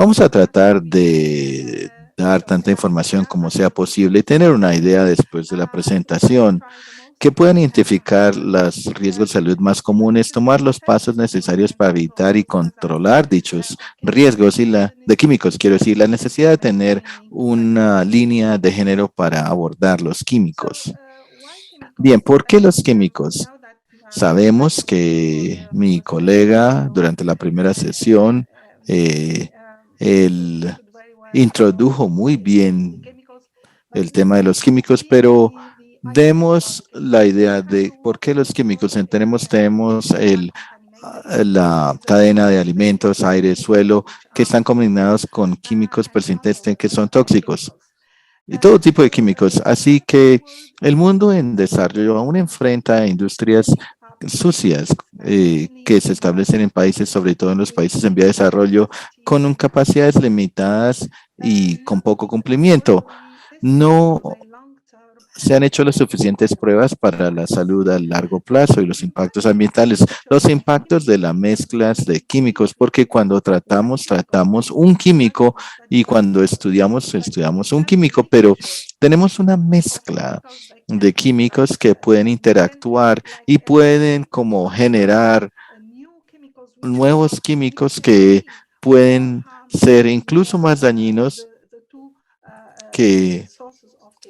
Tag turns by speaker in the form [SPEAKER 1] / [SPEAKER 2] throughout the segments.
[SPEAKER 1] Vamos a tratar de dar tanta información como sea posible y tener una idea después de la presentación que puedan identificar los riesgos de salud más comunes, tomar los pasos necesarios para evitar y controlar dichos riesgos y de químicos, quiero decir, la necesidad de tener una línea de género para abordar los químicos. Bien, ¿por qué los químicos? Sabemos que mi colega durante la primera sesión, eh, él introdujo muy bien el tema de los químicos, pero demos la idea de por qué los químicos. Tenemos la cadena de alimentos, aire, suelo, que están combinados con químicos persistentes que son tóxicos y todo tipo de químicos. Así que el mundo en desarrollo aún enfrenta industrias sucias que se establecen en países, sobre todo en los países en vía de desarrollo, con capacidades limitadas y con poco cumplimiento. No se han hecho las suficientes pruebas para la salud a largo plazo y los impactos ambientales, los impactos de las mezclas de químicos, porque cuando tratamos un químico y cuando estudiamos un químico, pero tenemos una mezcla de químicos que pueden interactuar y pueden como generar nuevos químicos que pueden ser incluso más dañinos que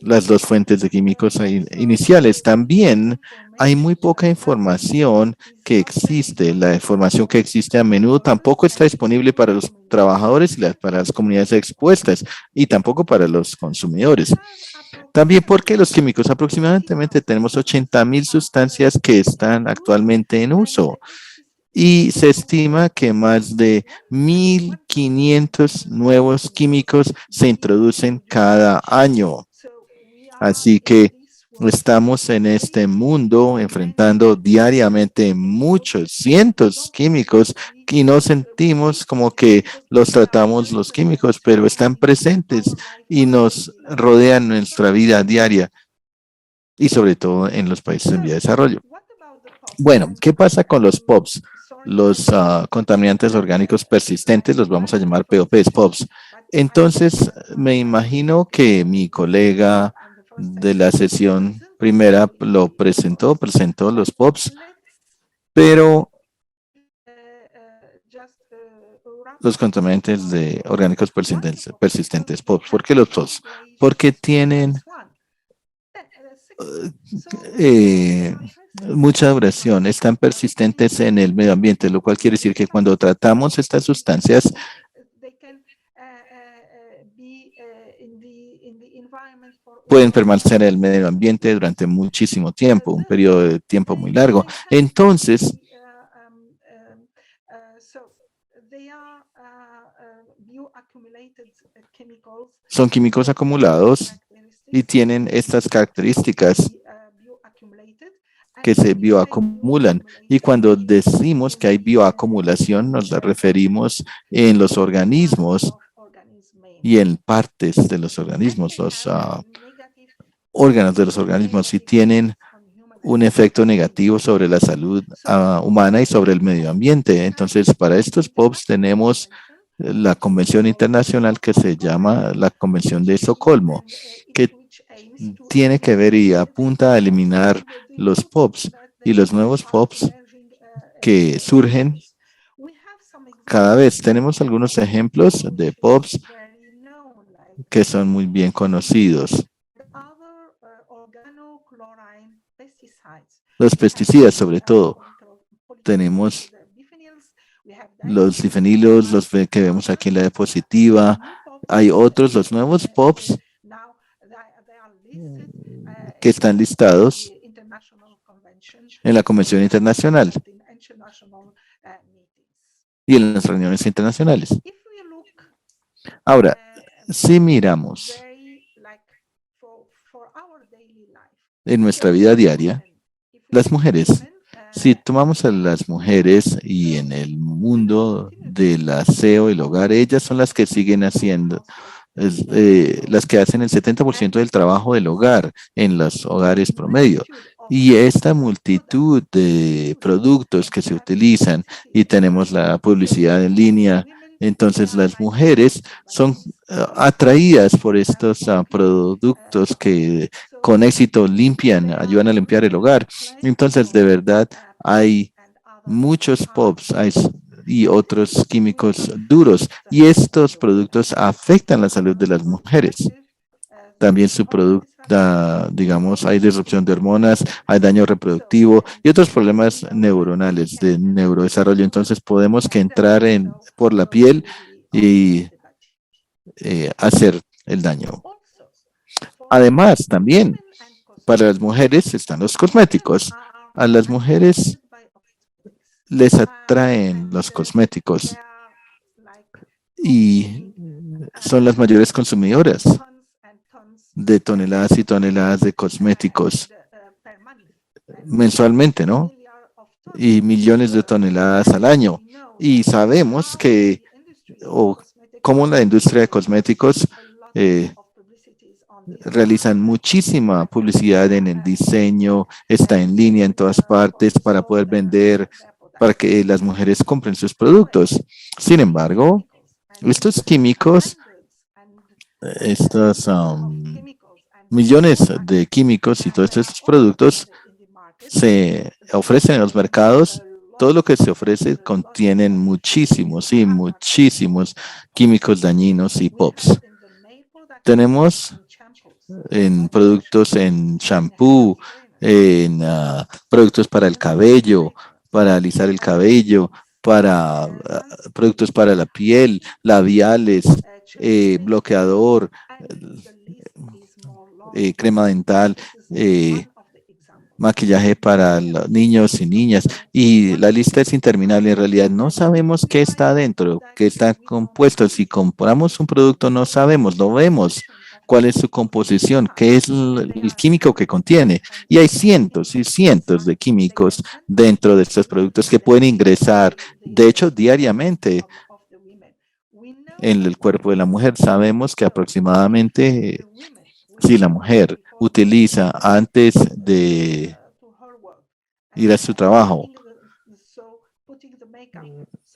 [SPEAKER 1] las dos fuentes de químicos iniciales. También hay muy poca información que existe. La información que existe a menudo tampoco está disponible para los trabajadores y para las comunidades expuestas y tampoco para los consumidores. También porque los químicos, aproximadamente tenemos 80,000 sustancias que están actualmente en uso y se estima que más de 1,500 nuevos químicos se introducen cada año. Así que estamos en este mundo enfrentando diariamente muchos cientos químicos y no sentimos como que los tratamos los químicos, pero están presentes y nos rodean nuestra vida diaria y sobre todo en los países en vía de desarrollo. Bueno, ¿qué pasa con los POPs? Los contaminantes orgánicos persistentes, los vamos a llamar POPs, POPs. Entonces, me imagino que mi colega de la sesión primera presentó los POPs, pero los contaminantes orgánicos persistentes, POPs. ¿Por qué los POPs? Porque tienen mucha duración, están persistentes en el medio ambiente, lo cual quiere decir que cuando tratamos estas sustancias, pueden permanecer en el medio ambiente durante muchísimo tiempo, un periodo de tiempo muy largo. Entonces, son químicos acumulados y tienen estas características que se bioacumulan. Y cuando decimos que hay bioacumulación, nos referimos en los organismos y en partes de los organismos, los órganos de los organismos, y tienen un efecto negativo sobre la salud humana y sobre el medio ambiente. Entonces, para estos POPs tenemos la convención internacional que se llama la Convención de Estocolmo, que tiene que ver y apunta a eliminar los POPs y los nuevos POPs que surgen cada vez. Tenemos algunos ejemplos de POPs que son muy bien conocidos. Los pesticidas, sobre todo, tenemos los difenilos, los que vemos aquí en la diapositiva. Hay otros, los nuevos POPs, que están listados en la Convención Internacional y en las reuniones internacionales. Ahora, si miramos en nuestra vida diaria, las mujeres, si tomamos a las mujeres y en el mundo del aseo y el hogar, ellas son las que siguen haciendo, las que hacen el 70% del trabajo del hogar en los hogares promedio. Y esta multitud de productos que se utilizan y tenemos la publicidad en línea Entonces las mujeres son atraídas por estos productos que con éxito limpian, ayudan a limpiar el hogar. Entonces de verdad hay muchos POPs y otros químicos duros y estos productos afectan la salud de las mujeres. También su producto, digamos, hay disrupción de hormonas, hay daño reproductivo y otros problemas neuronales de neurodesarrollo. Entonces podemos que entrar por la piel y hacer el daño. Además, también para las mujeres están los cosméticos. A las mujeres les atraen los cosméticos y son las mayores consumidoras de toneladas y toneladas de cosméticos mensualmente, ¿no? Y millones de toneladas al año. Y sabemos que, o como la industria de cosméticos realizan muchísima publicidad en el diseño, está en línea en todas partes para poder vender, para que las mujeres compren sus productos. Sin embargo, estos químicos, estos millones de químicos y todos estos productos se ofrecen en los mercados. Todo lo que se ofrece contienen muchísimos y muchísimos químicos dañinos y POPs. Tenemos en productos en shampoo, en productos para el cabello, para alisar el cabello, para productos para la piel, labiales, bloqueador, crema dental, maquillaje para los niños y niñas. Y la lista es interminable. En realidad no sabemos qué está adentro, qué está compuesto. Si compramos un producto no sabemos, no vemos cuál es su composición, qué es el químico que contiene. Y hay cientos y cientos de químicos dentro de estos productos que pueden ingresar, de hecho, diariamente en el cuerpo de la mujer. Sabemos que aproximadamente, si la mujer utiliza antes de ir a su trabajo,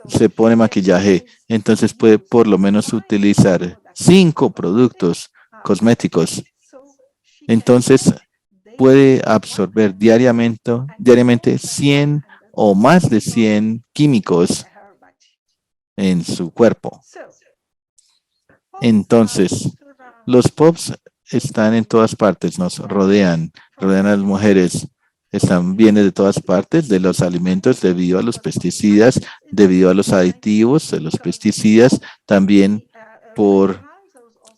[SPEAKER 1] se pone maquillaje, entonces puede por lo menos utilizar 5 productos cosméticos. Entonces puede absorber diariamente 100 o más de 100 químicos en su cuerpo. Entonces, los POPs están en todas partes, nos rodean a las mujeres. Vienen de todas partes, de los alimentos debido a los pesticidas, debido a los aditivos de los pesticidas, también por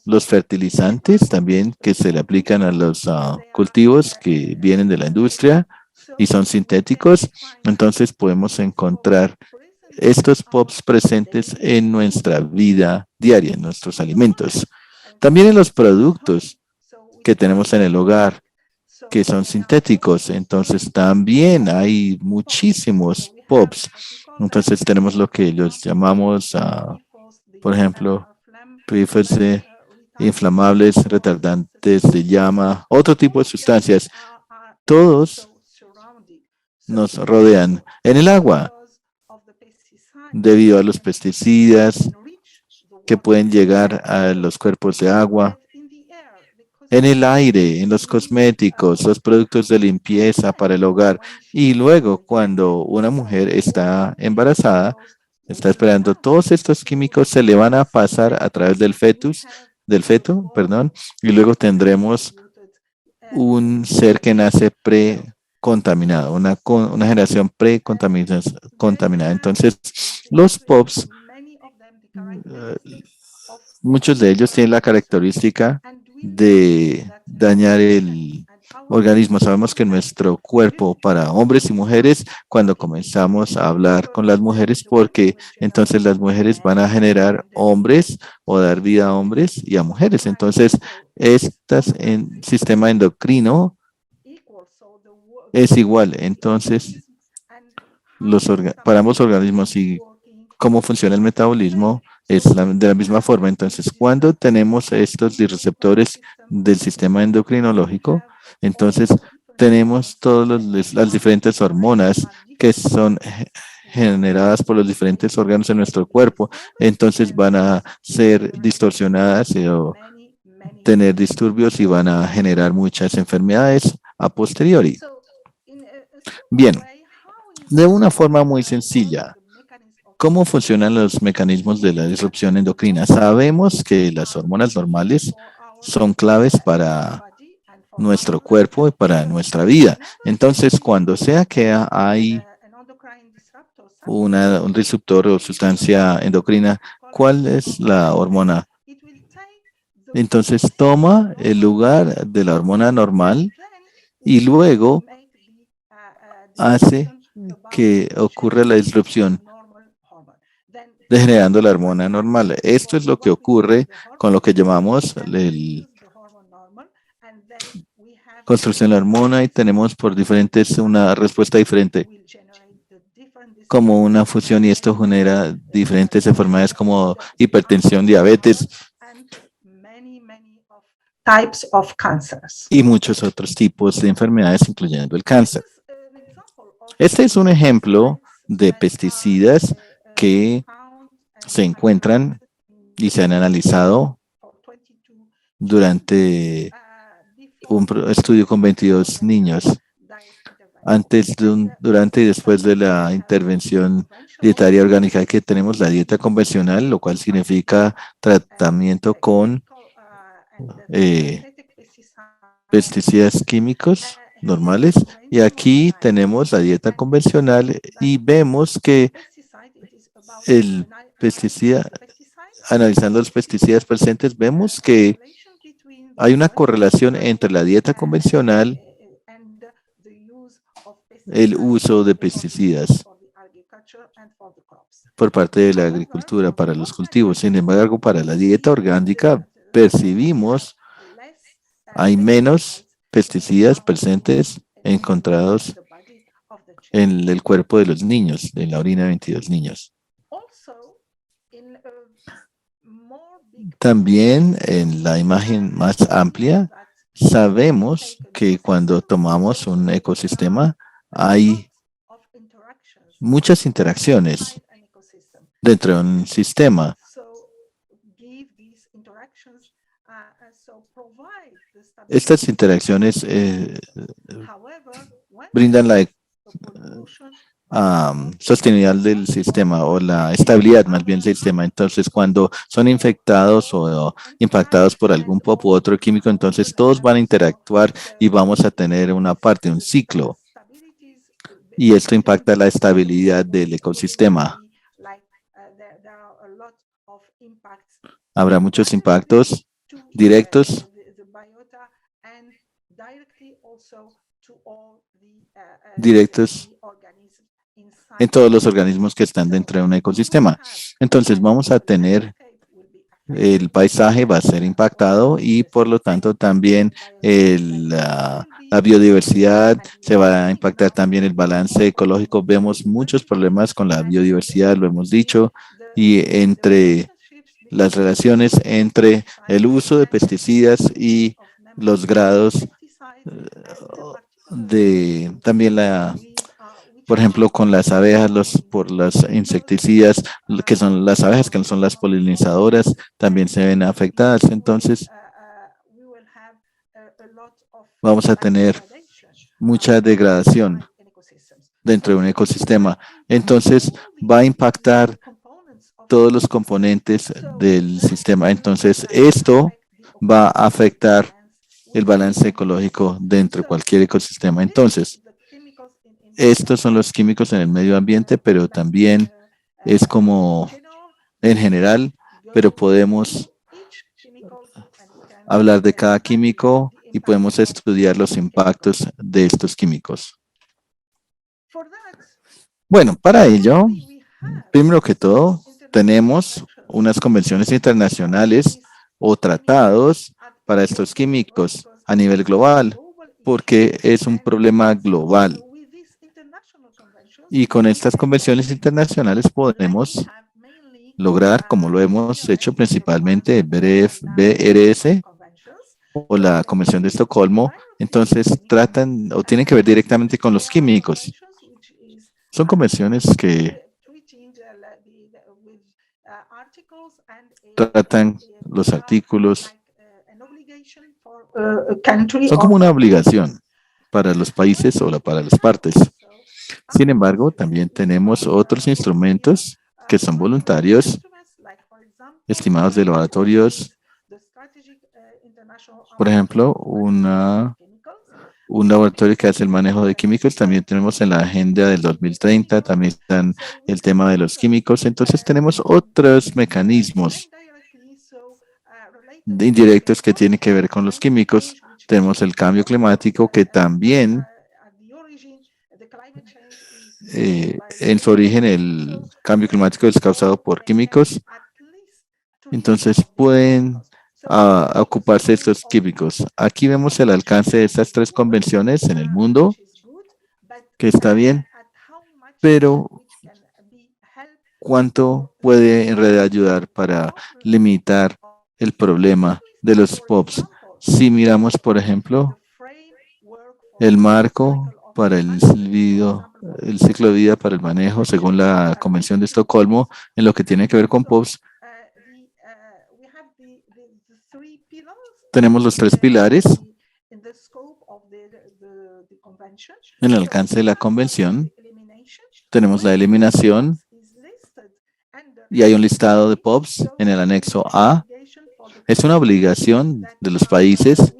[SPEAKER 1] los fertilizantes también que se le aplican a los cultivos que vienen de la industria y son sintéticos. Entonces podemos encontrar estos POPs presentes en nuestra vida diaria, en nuestros alimentos. También en los productos que tenemos en el hogar, que son sintéticos. Entonces también hay muchísimos POPs. Entonces tenemos lo que los llamamos, por ejemplo, PFC, inflamables, retardantes de llama, otro tipo de sustancias. Todos nos rodean en el agua debido a los pesticidas que pueden llegar a los cuerpos de agua, en el aire, en los cosméticos, los productos de limpieza para el hogar. Y luego, cuando una mujer está embarazada, está esperando, todos estos químicos se le van a pasar a través del feto, y luego tendremos un ser que nace precontaminado, una generación precontaminada. Entonces, los POPs, muchos de ellos tienen la característica de dañar el organismo. Sabemos que nuestro cuerpo, para hombres y mujeres, cuando comenzamos a hablar con las mujeres, porque entonces las mujeres van a generar hombres o dar vida a hombres y a mujeres. Entonces, estas en sistema endocrino es igual. Entonces, para ambos organismos y cómo funciona el metabolismo es de la misma forma. Entonces, cuando tenemos estos receptores del sistema endocrinológico, entonces tenemos todas las diferentes hormonas que son generadas por los diferentes órganos en nuestro cuerpo, entonces van a ser distorsionadas o tener disturbios y van a generar muchas enfermedades a posteriori. Bien, de una forma muy sencilla, ¿cómo funcionan los mecanismos de la disrupción endocrina? Sabemos que las hormonas normales son claves para nuestro cuerpo y para nuestra vida. Entonces, cuando sea que hay un disruptor o sustancia endocrina, ¿cuál es la hormona? Entonces, toma el lugar de la hormona normal y luego hace que ocurra la disrupción degenerando la hormona normal. Esto es lo que ocurre con lo que llamamos construcción de la hormona y tenemos por diferentes una respuesta diferente como una fusión y esto genera diferentes enfermedades como hipertensión, diabetes y muchos otros tipos de enfermedades incluyendo el cáncer. Este es un ejemplo de pesticidas que se encuentran y se han analizado durante un estudio con 22 niños. Durante y después de la intervención dietaria orgánica que tenemos la dieta convencional, lo cual significa tratamiento con pesticidas químicos normales. Y aquí tenemos la dieta convencional y vemos que el pesticida, analizando los pesticidas presentes, vemos que hay una correlación entre la dieta convencional, el uso de pesticidas por parte de la agricultura para los cultivos. Sin embargo, para la dieta orgánica percibimos hay menos pesticidas presentes encontrados en el cuerpo de los niños, en la orina de 22 niños. También en la imagen más amplia, sabemos que cuando tomamos un ecosistema hay muchas interacciones dentro de un sistema. Estas interacciones brindan la sostenibilidad del sistema o la estabilidad más bien del sistema. Entonces, cuando son infectados o impactados por algún pop u otro químico, entonces todos van a interactuar y vamos a tener una parte, un ciclo. Y esto impacta la estabilidad del ecosistema. Habrá muchos impactos directos en todos los organismos que están dentro de un ecosistema. Entonces vamos a tener, el paisaje va a ser impactado y por lo tanto también la biodiversidad, se va a impactar también el balance ecológico. Vemos muchos problemas con la biodiversidad, lo hemos dicho, y entre las relaciones entre el uso de pesticidas y los grados de también por ejemplo, con las abejas, por las insecticidas, que son las abejas, que son las polinizadoras, también se ven afectadas. Entonces, vamos a tener mucha degradación dentro de un ecosistema. Entonces, va a impactar todos los componentes del sistema. Entonces, esto va a afectar el balance ecológico dentro de cualquier ecosistema. Entonces, estos son los químicos en el medio ambiente, pero también es como en general, pero podemos hablar de cada químico y podemos estudiar los impactos de estos químicos. Bueno, para ello, primero que todo, tenemos unas convenciones internacionales o tratados para estos químicos a nivel global, porque es un problema global. Y con estas convenciones internacionales podemos lograr, como lo hemos hecho principalmente BRS o la Convención de Estocolmo, entonces tratan o tienen que ver directamente con los químicos. Son convenciones que tratan los artículos, son como una obligación para los países o para las partes. Sin embargo, también tenemos otros instrumentos que son voluntarios, estimados de laboratorios. Por ejemplo, un laboratorio que hace el manejo de químicos. También tenemos en la agenda del 2030, también están el tema de los químicos. Entonces tenemos otros mecanismos indirectos que tienen que ver con los químicos. Tenemos el cambio climático que también en su origen el cambio climático es causado por químicos. Entonces pueden ocuparse de estos químicos. Aquí vemos el alcance de estas tres convenciones en el mundo, que está bien, pero ¿cuánto puede en realidad ayudar para limitar el problema de los POPs? Si miramos, por ejemplo, el marco para el ciclo de vida para el manejo, según la Convención de Estocolmo, en lo que tiene que ver con POPs, tenemos los tres pilares en el alcance de la convención. Tenemos la eliminación y hay un listado de POPs en el anexo A. Es una obligación de los países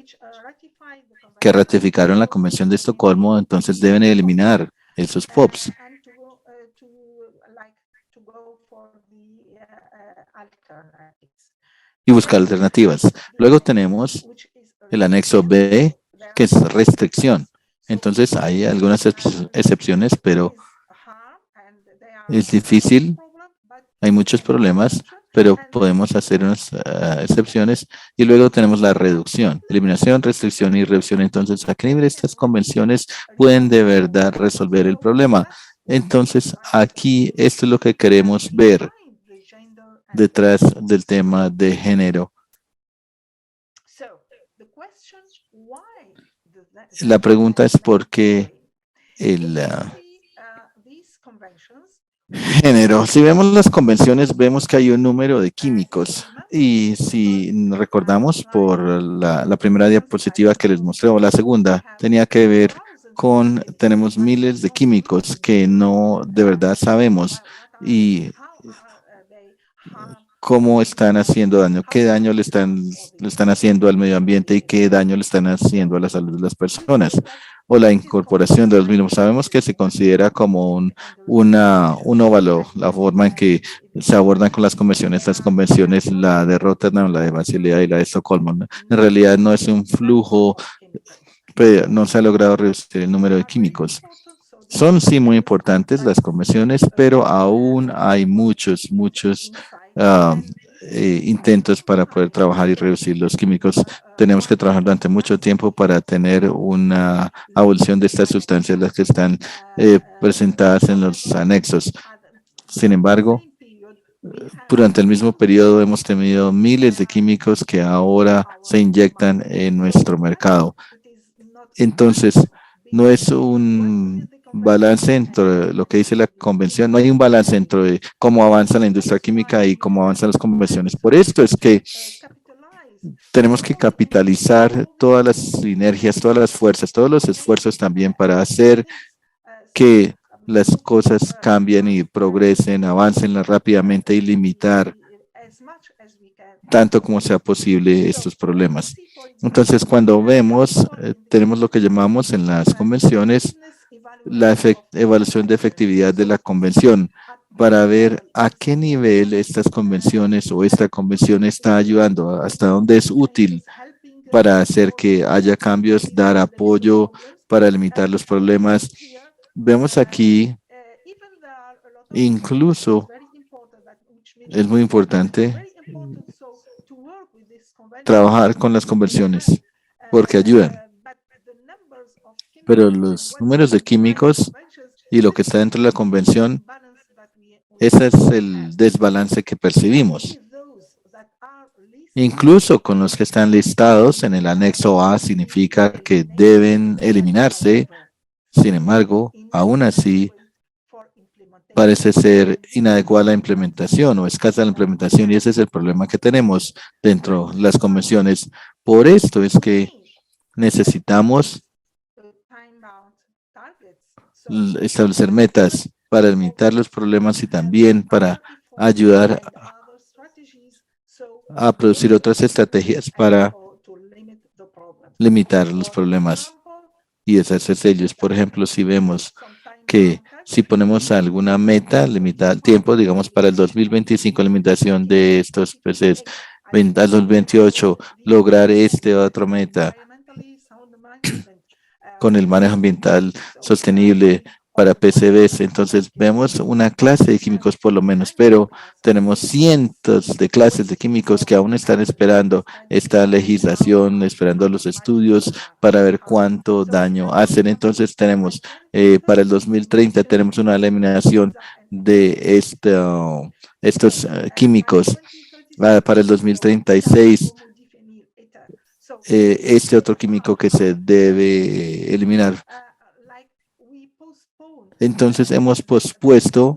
[SPEAKER 1] que ratificaron la Convención de Estocolmo, entonces deben eliminar esos POPs. Y buscar alternativas. Luego tenemos el anexo B, que es restricción. Entonces hay algunas excepciones, pero es difícil. Hay muchos problemas, pero podemos hacer unas excepciones. Y luego tenemos la reducción, eliminación, restricción y reducción. Entonces, ¿a qué nivel estas convenciones pueden de verdad resolver el problema? Entonces, aquí esto es lo que queremos ver detrás del tema de género. La pregunta es por qué el género. Si vemos las convenciones, vemos que hay un número de químicos. Y si recordamos por la primera diapositiva que les mostré, o la segunda, tenía que ver con, tenemos miles de químicos que no de verdad sabemos y cómo están haciendo daño, qué daño le están haciendo al medio ambiente y qué daño le están haciendo a la salud de las personas o la incorporación de los mismos. Sabemos que se considera como un óvalo la forma en que se abordan con las convenciones, la de Rotterdam, la de Basilea y la de Estocolmo. En realidad no es un flujo, pero no se ha logrado reducir el número de químicos. Son sí muy importantes las convenciones, pero aún hay muchos intentos para poder trabajar y reducir los químicos. Tenemos que trabajar durante mucho tiempo para tener una abolición de estas sustancias, las que están presentadas en los anexos. Sin embargo, durante el mismo periodo hemos tenido miles de químicos que ahora se inyectan en nuestro mercado. Entonces, no es un balance entre lo que dice la convención, no hay un balance entre cómo avanza la industria química y cómo avanzan las convenciones. Por esto es que tenemos que capitalizar todas las sinergias, todas las fuerzas, todos los esfuerzos también para hacer que las cosas cambien y progresen, avancen rápidamente y limitar tanto como sea posible estos problemas. Entonces, cuando vemos, tenemos lo que llamamos en las convenciones la evaluación de efectividad de la convención para ver a qué nivel estas convenciones o esta convención está ayudando, hasta dónde es útil para hacer que haya cambios, dar apoyo para limitar los problemas. Vemos aquí, incluso, es muy importante trabajar con las convenciones porque ayudan. Pero los números de químicos y lo que está dentro de la convención, ese es el desbalance que percibimos. Incluso con los que están listados en el anexo A significa que deben eliminarse. Sin embargo, aún así, parece ser inadecuada la implementación o escasa la implementación y ese es el problema que tenemos dentro de las convenciones. Por esto es que necesitamos establecer metas para limitar los problemas y también para ayudar a producir otras estrategias para limitar los problemas y deshacerse de ellos. Por ejemplo, si vemos que si ponemos alguna meta limitada al tiempo, digamos para el 2025, limitación de estos PCs, al 2028, lograr este otro meta con el manejo ambiental sostenible para PCBs. Entonces vemos una clase de químicos por lo menos, pero tenemos cientos de clases de químicos que aún están esperando esta legislación, esperando los estudios para ver cuánto daño hacen. Entonces tenemos para el 2030 tenemos una eliminación de estos químicos. Para el 2036 este otro químico que se debe eliminar. Entonces hemos pospuesto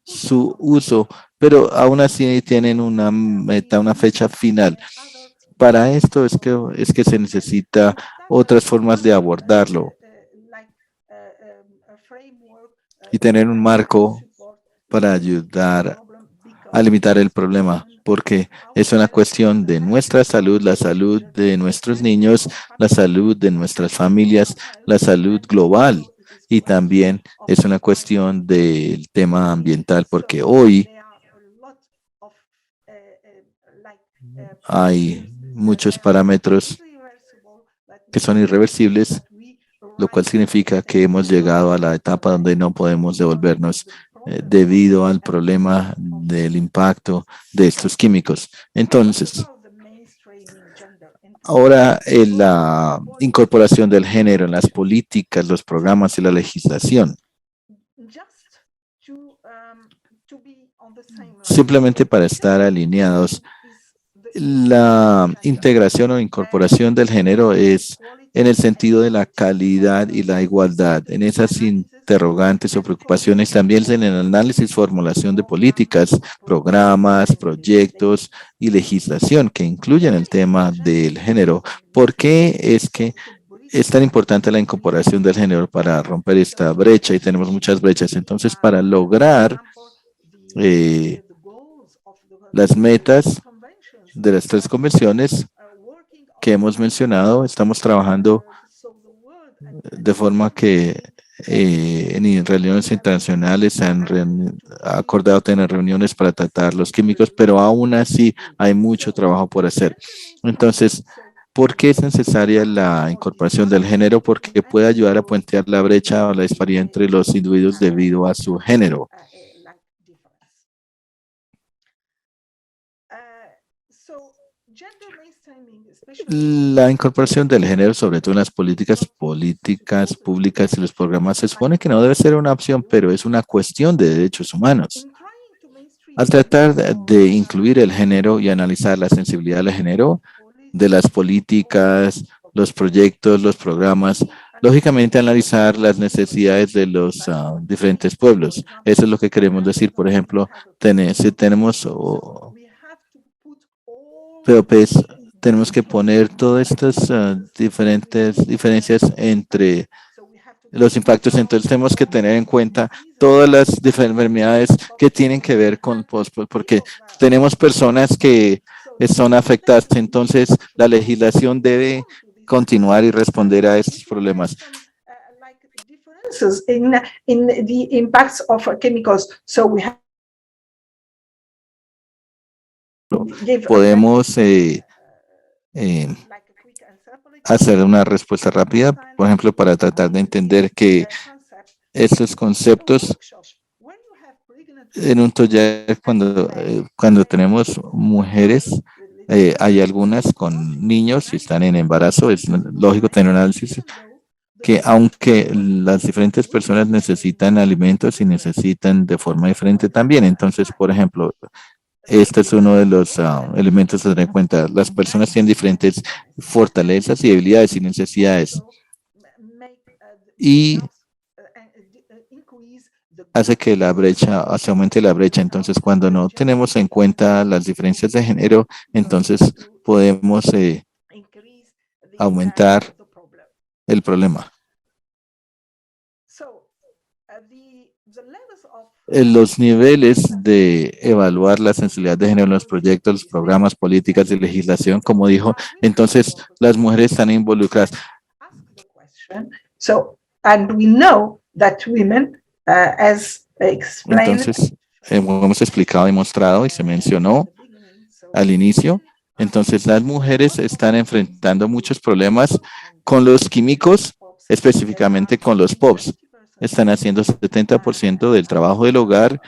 [SPEAKER 1] su uso, pero aún así tienen una meta, una fecha final. Para esto es que se necesita otras formas de abordarlo y tener un marco para ayudar a limitar el problema, porque es una cuestión de nuestra salud, la salud de nuestros niños, la salud de nuestras familias, la salud global. Y también es una cuestión del tema ambiental, porque hoy hay muchos parámetros que son irreversibles, lo cual significa que hemos llegado a la etapa donde no podemos devolvernos debido al problema del impacto de estos químicos. Entonces, ahora la incorporación del género en las políticas, los programas y la legislación. Simplemente para estar alineados, la integración o incorporación del género es en el sentido de la calidad y la igualdad. En esas interrogantes o preocupaciones también en el análisis, formulación de políticas, programas, proyectos y legislación que incluyen el tema del género. ¿Por qué es que es tan importante la incorporación del género para romper esta brecha? Y tenemos muchas brechas. Entonces, para lograr las metas de las 3 convenciones que hemos mencionado, estamos trabajando de forma que en reuniones internacionales se han acordado tener reuniones para tratar los químicos, pero aún así hay mucho trabajo por hacer. Entonces, ¿por qué es necesaria la incorporación del género? Porque puede ayudar a puentear la brecha o la disparidad entre los individuos debido a su género. La incorporación del género, sobre todo en las políticas públicas y los programas, se supone que no debe ser una opción, pero es una cuestión de derechos humanos. Al tratar de incluir el género y analizar la sensibilidad del género de las políticas, los proyectos, los programas, lógicamente analizar las necesidades de los diferentes pueblos. Eso es lo que queremos decir. Por ejemplo, si tenemos POPs, tenemos que poner todas estas diferentes diferencias entre los impactos. Entonces tenemos que tener en cuenta todas las enfermedades que tienen que ver con porque tenemos personas que son afectadas. Entonces la legislación debe continuar y responder a estos problemas.
[SPEAKER 2] In the impacts of chemicals, so we have
[SPEAKER 1] podemos hacer una respuesta rápida, por ejemplo, para tratar de entender que estos conceptos en un taller cuando tenemos mujeres, hay algunas con niños y están en embarazo, es lógico tener un análisis que aunque las diferentes personas necesitan alimentos y necesitan de forma diferente también. Entonces, por ejemplo, este es uno de los elementos a tener en cuenta. Las personas tienen diferentes fortalezas y debilidades y necesidades. Y hace que la brecha, se aumente la brecha. Entonces, cuando no tenemos en cuenta las diferencias de género, entonces podemos aumentar el problema. Los niveles de evaluar la sensibilidad de género en los proyectos, los programas, políticas y legislación, como dijo, entonces las mujeres están involucradas.
[SPEAKER 2] So, and we know that women, as explained,
[SPEAKER 1] Entonces, hemos explicado y mostrado y se mencionó al inicio. Entonces, las mujeres están enfrentando muchos problemas con los químicos, específicamente con los POPs. Están haciendo 70% del trabajo del hogar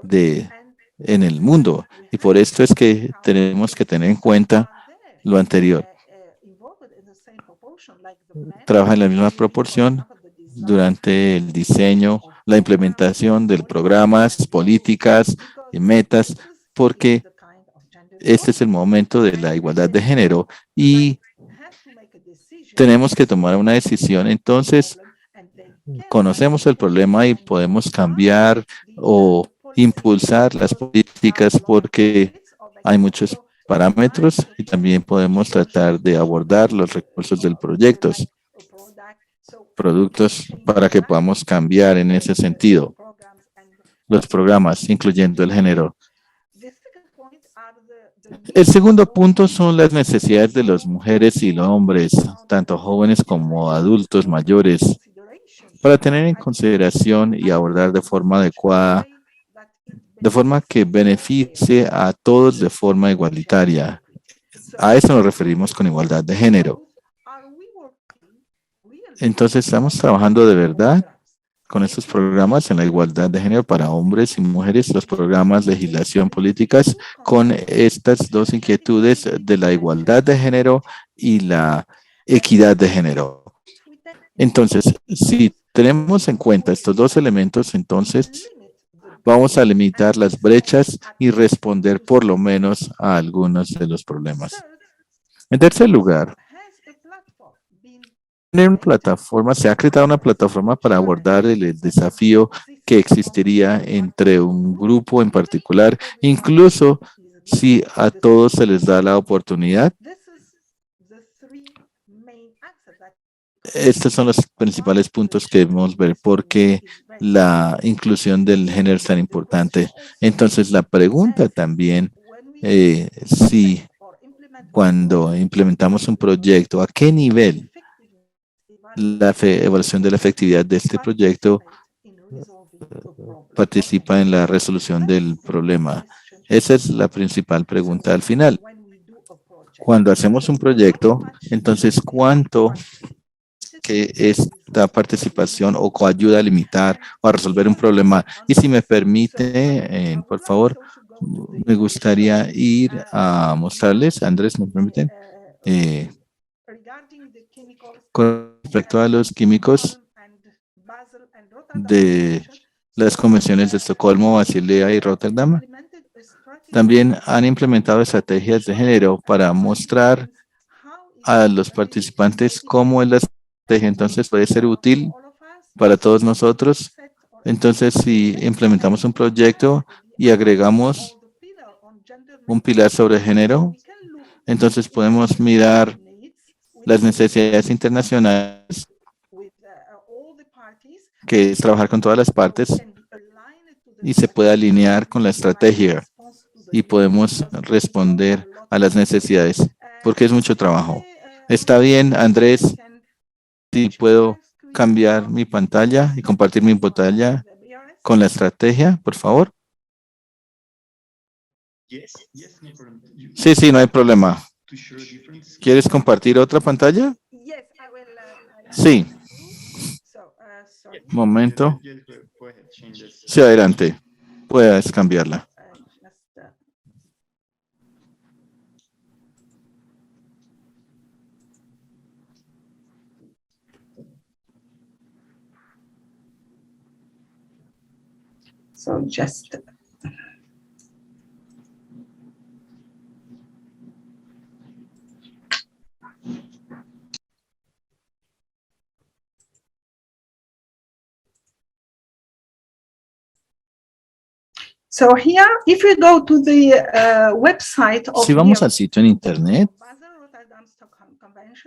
[SPEAKER 1] en el mundo. Y por esto es que tenemos que tener en cuenta lo anterior. Trabaja en la misma proporción durante el diseño, la implementación de programas, políticas y metas, porque este es el momento de la igualdad de género y tenemos que tomar una decisión. Entonces, conocemos el problema y podemos cambiar o impulsar las políticas porque hay muchos parámetros y también podemos tratar de abordar los recursos del proyecto, productos para que podamos cambiar en ese sentido los programas, incluyendo el género. El segundo punto son las necesidades de las mujeres y los hombres, tanto jóvenes como adultos mayores, para tener en consideración y abordar de forma adecuada, de forma que beneficie a todos de forma igualitaria. A eso nos referimos con igualdad de género. Entonces, estamos trabajando de verdad con estos programas en la igualdad de género para hombres y mujeres, los programas, legislación, políticas, con estas dos inquietudes de la igualdad de género y la equidad de género. Entonces, si tenemos en cuenta estos dos elementos, entonces vamos a limitar las brechas y responder por lo menos a algunos de los problemas. En tercer lugar, tener una plataforma, se ha creado una plataforma para abordar el desafío que existiría entre un grupo en particular, incluso si a todos se les da la oportunidad. Estos son los principales puntos que debemos ver porque la inclusión del género es tan importante. Entonces, la pregunta también, si cuando implementamos un proyecto, ¿a qué nivel la evaluación de la efectividad de este proyecto participa en la resolución del problema? Esa es la principal pregunta al final. Cuando hacemos un proyecto, entonces, ¿cuánto que esta participación o coayuda a limitar o a resolver un problema? Y si me permite, por favor, me gustaría ir a mostrarles, Andrés, ¿me permiten? Con respecto a los químicos de las convenciones de Estocolmo, Basilea y Rotterdam, también han implementado estrategias de género para mostrar a los participantes cómo es la estrategia. Entonces puede ser útil para todos nosotros. Entonces, si implementamos un proyecto y agregamos un pilar sobre género, entonces podemos mirar las necesidades internacionales, que es trabajar con todas las partes, y se puede alinear con la estrategia y podemos responder a las necesidades, porque es mucho trabajo. Está bien, Andrés, si puedo cambiar mi pantalla y compartir mi pantalla con la estrategia, por favor. Sí, no hay problema. ¿Quieres compartir otra pantalla? Sí. Momento. Sí, adelante. Puedes cambiarla.
[SPEAKER 2] So just So here, if we go to the website of
[SPEAKER 1] Si vamos al sitio en internet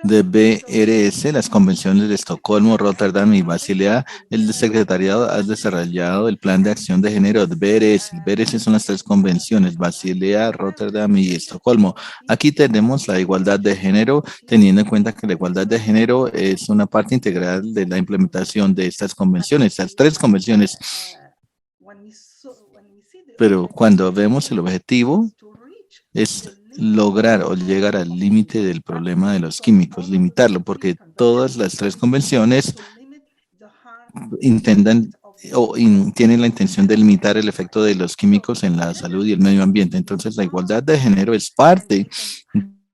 [SPEAKER 1] de BRS, las convenciones de Estocolmo, Rotterdam y Basilea, el secretariado ha desarrollado el plan de acción de género de BRS. El BRS son las tres convenciones, Basilea, Rotterdam y Estocolmo. Aquí tenemos la igualdad de género, teniendo en cuenta que la igualdad de género es una parte integral de la implementación de estas convenciones, estas tres convenciones. Pero cuando vemos el objetivo es lograr o llegar al límite del problema de los químicos, limitarlo, porque todas las tres convenciones intentan tienen la intención de limitar el efecto de los químicos en la salud y el medio ambiente. Entonces, la igualdad de género es parte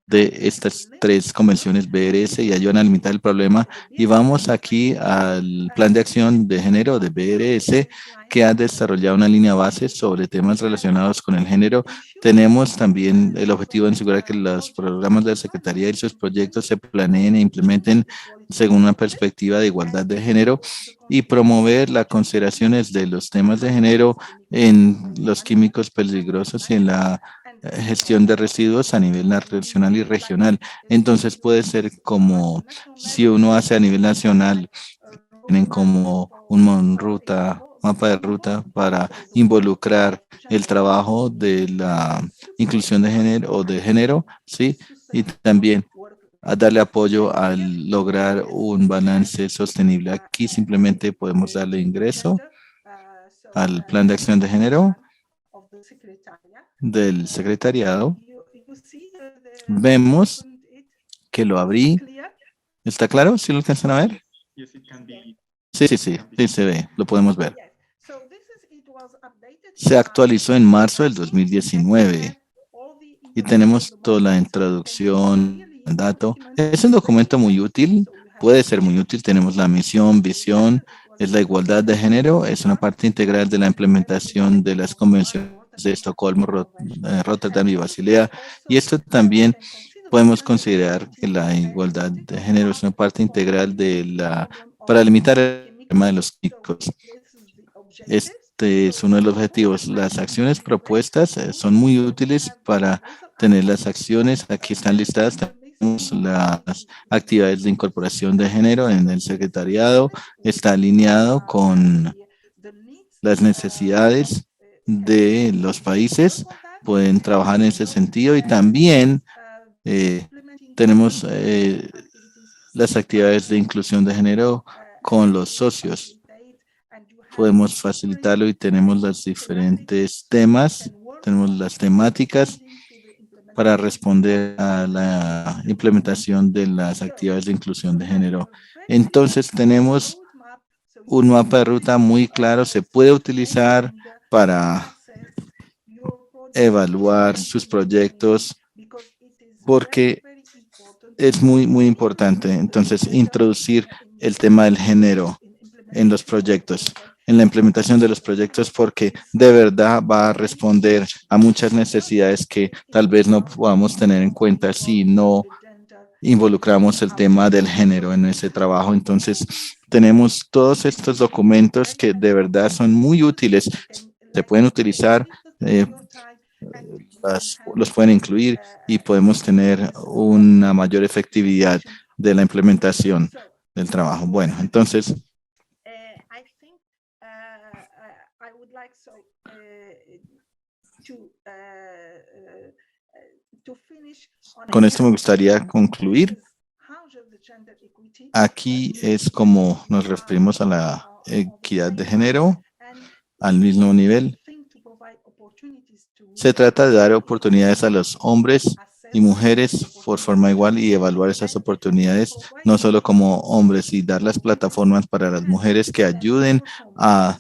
[SPEAKER 1] de estas tres convenciones BRS y ayudan a limitar el problema. Y vamos aquí al plan de acción de género de BRS, que ha desarrollado una línea base sobre temas relacionados con el género. Tenemos también el objetivo de asegurar que los programas de la Secretaría y sus proyectos se planeen e implementen según una perspectiva de igualdad de género y promover las consideraciones de los temas de género en los químicos peligrosos y en la gestión de residuos a nivel nacional y regional. Entonces puede ser como si uno hace a nivel nacional, tienen como un mapa de ruta para involucrar el trabajo de la inclusión de género, ¿sí? Y también a darle apoyo al lograr un balance sostenible. Aquí simplemente podemos darle ingreso al plan de acción de género del secretariado. Vemos que lo abrí. ¿Está claro? ¿Sí lo alcanzan a ver? Sí, se ve, lo podemos ver. Se actualizó en marzo del 2019 y tenemos toda la introducción, el dato. Es un documento muy útil, puede ser muy útil. Tenemos la misión, visión, es la igualdad de género, es una parte integral de la implementación de las convenciones de Estocolmo, Rotterdam y Basilea. Y esto también podemos considerar que la igualdad de género es una parte integral para limitar el problema de los químicos. Este es uno de los objetivos. Las acciones propuestas son muy útiles para tener las acciones. Aquí están listadas. Tenemos las actividades de incorporación de género en el secretariado. Está alineado con las necesidades de los países. Pueden trabajar en ese sentido y también tenemos las actividades de inclusión de género con los socios. Podemos facilitarlo y tenemos los diferentes temas, tenemos las temáticas para responder a la implementación de las actividades de inclusión de género. Entonces tenemos un mapa de ruta muy claro, se puede utilizar para evaluar sus proyectos porque es muy importante. Entonces, introducir el tema del género en los proyectos, en la implementación de los proyectos, porque de verdad va a responder a muchas necesidades que tal vez no podamos tener en cuenta si no involucramos el tema del género en ese trabajo. Entonces, tenemos todos estos documentos que de verdad son muy útiles. Se pueden utilizar, los pueden incluir y podemos tener una mayor efectividad de la implementación del trabajo. Bueno, entonces, con esto me gustaría concluir. Aquí es como nos referimos a la equidad de género al mismo nivel. Se trata de dar oportunidades a los hombres y mujeres por forma igual y evaluar esas oportunidades, no solo como hombres, y dar las plataformas para las mujeres que ayuden a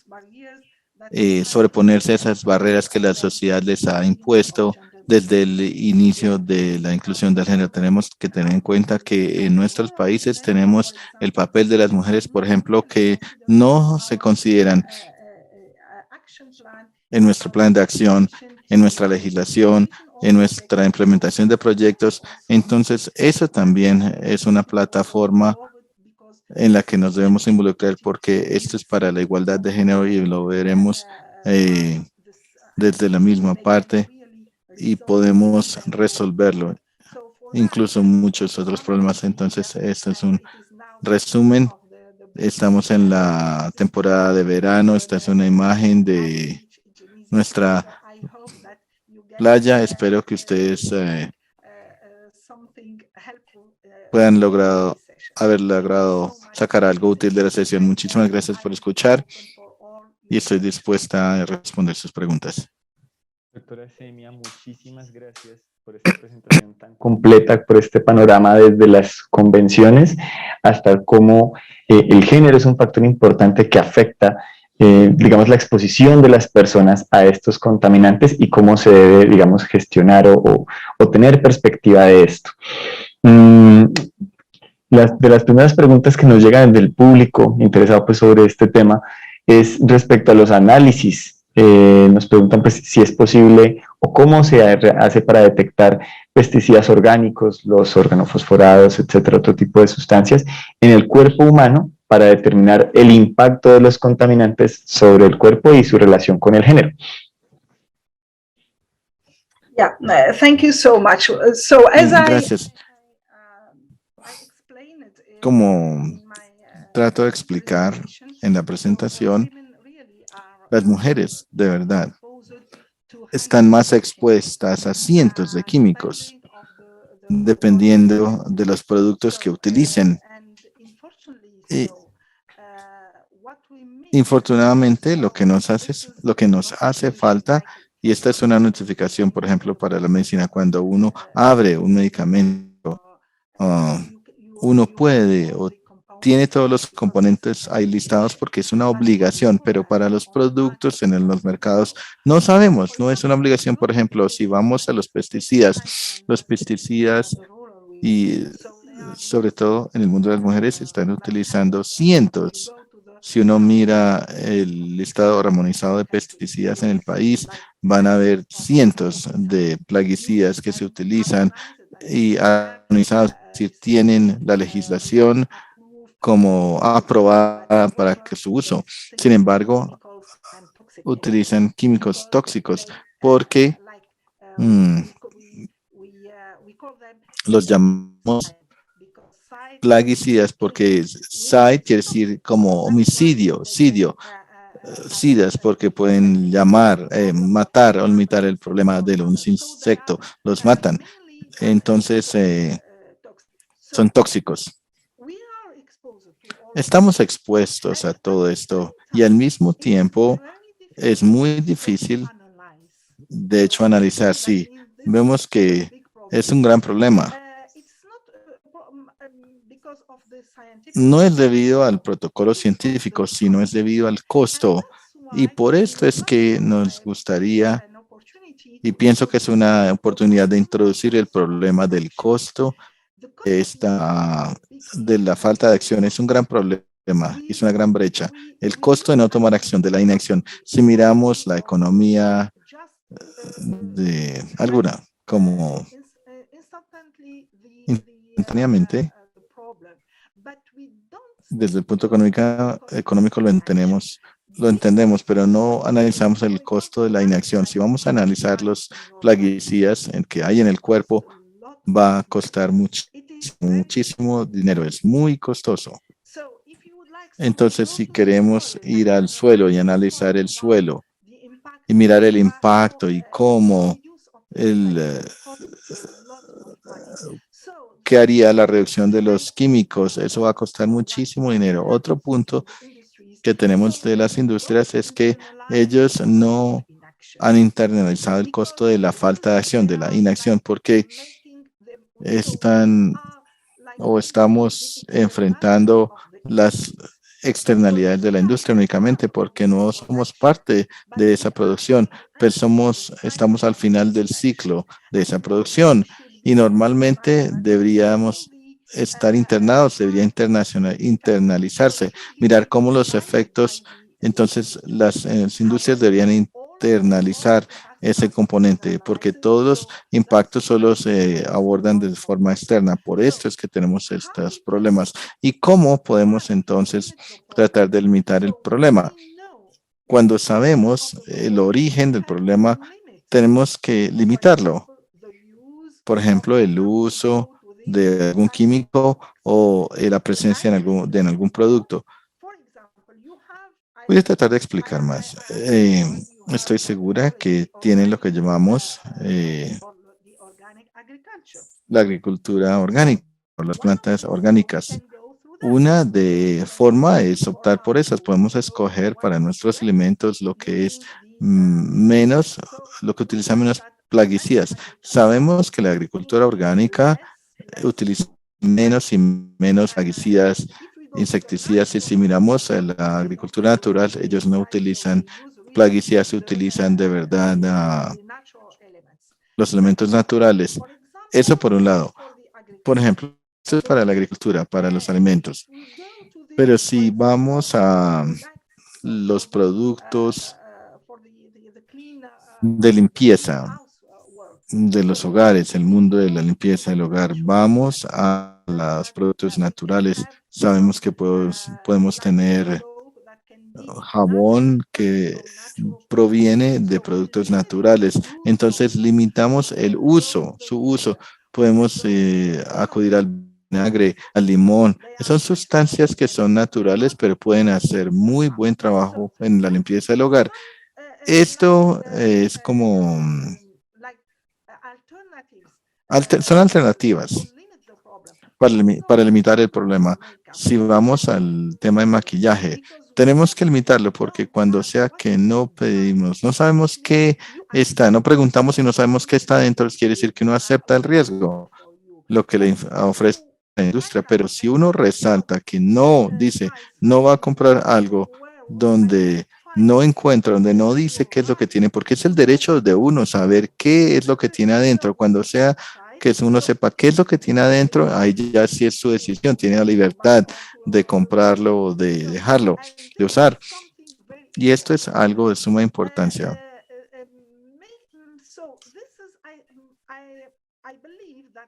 [SPEAKER 1] sobreponerse a esas barreras que la sociedad les ha impuesto desde el inicio de la inclusión del género. Tenemos que tener en cuenta que en nuestros países tenemos el papel de las mujeres, por ejemplo, que no se consideran en nuestro plan de acción, en nuestra legislación, en nuestra implementación de proyectos. Entonces, eso también es una plataforma en la que nos debemos involucrar, porque esto es para la igualdad de género y lo veremos desde la misma parte y podemos resolverlo, incluso muchos otros problemas. Entonces, este es un resumen. Estamos en la temporada de verano. Esta es una imagen de nuestra playa. Espero que ustedes puedan haber logrado sacar algo útil de la sesión. Muchísimas gracias por escuchar y estoy dispuesta a responder sus preguntas.
[SPEAKER 3] Doctora Semia, muchísimas gracias por esta presentación tan completa, por este panorama desde las convenciones hasta cómo el género es un factor importante que afecta, digamos, la exposición de las personas a estos contaminantes y cómo se debe, digamos, gestionar o tener perspectiva de esto. De las primeras preguntas que nos llegan del público interesado pues, sobre este tema es respecto a los análisis. Nos preguntan pues, si es posible o cómo se hace para detectar pesticidas orgánicos, los organofosforados, etcétera, otro tipo de sustancias en el cuerpo humano para determinar el impacto de los contaminantes sobre el cuerpo y su relación con el género.
[SPEAKER 2] Yeah, thank you so much. So as
[SPEAKER 1] Gracias. Como trato de explicar en la presentación, las mujeres de verdad están más expuestas a cientos de químicos, dependiendo de los productos que utilicen. Y, infortunadamente, lo que nos hace falta, y esta es una notificación, por ejemplo, para la medicina, cuando uno abre un medicamento, uno puede o tiene todos los componentes ahí listados porque es una obligación, pero para los productos en los mercados no sabemos, no es una obligación. Por ejemplo, si vamos a los pesticidas y sobre todo en el mundo de las mujeres están utilizando cientos. Si uno mira el listado armonizado de pesticidas en el país, van a ver cientos de plaguicidas que se utilizan y armonizados, si tienen la legislación como aprobada para que su uso. Sin embargo, utilizan químicos tóxicos porque los llamamos plaguicidas porque SIDE quiere decir como homicidio, SIDAS porque pueden matar o limitar el problema de los insectos, los matan. Entonces, son tóxicos. Estamos expuestos a todo esto y al mismo tiempo es muy difícil, de hecho, analizar. Sí, vemos que es un gran problema. No es debido al protocolo científico, sino es debido al costo. Y por esto es que nos gustaría, y pienso que es una oportunidad de introducir el problema del costo de la falta de acción. Es un gran problema, es una gran brecha. El costo de no tomar acción, de la inacción. Si miramos la economía de alguna, como instantáneamente, desde el punto económico lo entendemos, pero no analizamos el costo de la inacción. Si vamos a analizar los plaguicidas que hay en el cuerpo, va a costar muchísimo dinero, es muy costoso. Entonces, si queremos ir al suelo y analizar el suelo y mirar el impacto y cómo ¿qué haría la reducción de los químicos? Eso va a costar muchísimo dinero. Otro punto que tenemos de las industrias es que ellos no han internalizado el costo de la falta de acción, de la inacción, porque estamos enfrentando las externalidades de la industria únicamente porque no somos parte de esa producción, pero estamos al final del ciclo de esa producción y normalmente deberíamos estar internados, debería internalizarse, mirar cómo los efectos, entonces las industrias deberían internalizar ese componente, porque todos los impactos solo se abordan de forma externa. Por esto es que tenemos estos problemas. ¿Y cómo podemos entonces tratar de limitar el problema? Cuando sabemos el origen del problema, tenemos que limitarlo. Por ejemplo, el uso de algún químico o la presencia en algún producto. Voy a tratar de explicar más. Estoy segura que tienen lo que llamamos la agricultura orgánica, o las plantas orgánicas. Una de forma es optar por esas. Podemos escoger para nuestros alimentos lo que es menos, lo que utiliza menos plaguicidas. Sabemos que la agricultura orgánica utiliza menos y menos plaguicidas, insecticidas, y si miramos a la agricultura natural, ellos no utilizan plaguicidas, se utilizan de verdad los elementos naturales. Eso por un lado. Por ejemplo, esto es para la agricultura, para los alimentos. Pero si vamos a los productos de limpieza de los hogares, el mundo de la limpieza del hogar, vamos a los productos naturales, sabemos que podemos tener jabón que proviene de productos naturales. Entonces limitamos el uso, su uso. Podemos acudir al vinagre, al limón. Son sustancias que son naturales, pero pueden hacer muy buen trabajo en la limpieza del hogar. Esto es como son alternativas para limitar el problema. Si vamos al tema de maquillaje, tenemos que limitarlo porque cuando sea que no pedimos, no sabemos qué está, no preguntamos y no sabemos qué está dentro, quiere decir que uno acepta el riesgo, lo que le ofrece la industria. Pero si uno resalta que no dice, no va a comprar algo donde no encuentra, donde no dice qué es lo que tiene, porque es el derecho de uno saber qué es lo que tiene adentro. Cuando sea que uno sepa qué es lo que tiene adentro, ahí ya sí es su decisión, tiene la libertad de comprarlo o de dejarlo de usar. Y esto es algo de suma importancia.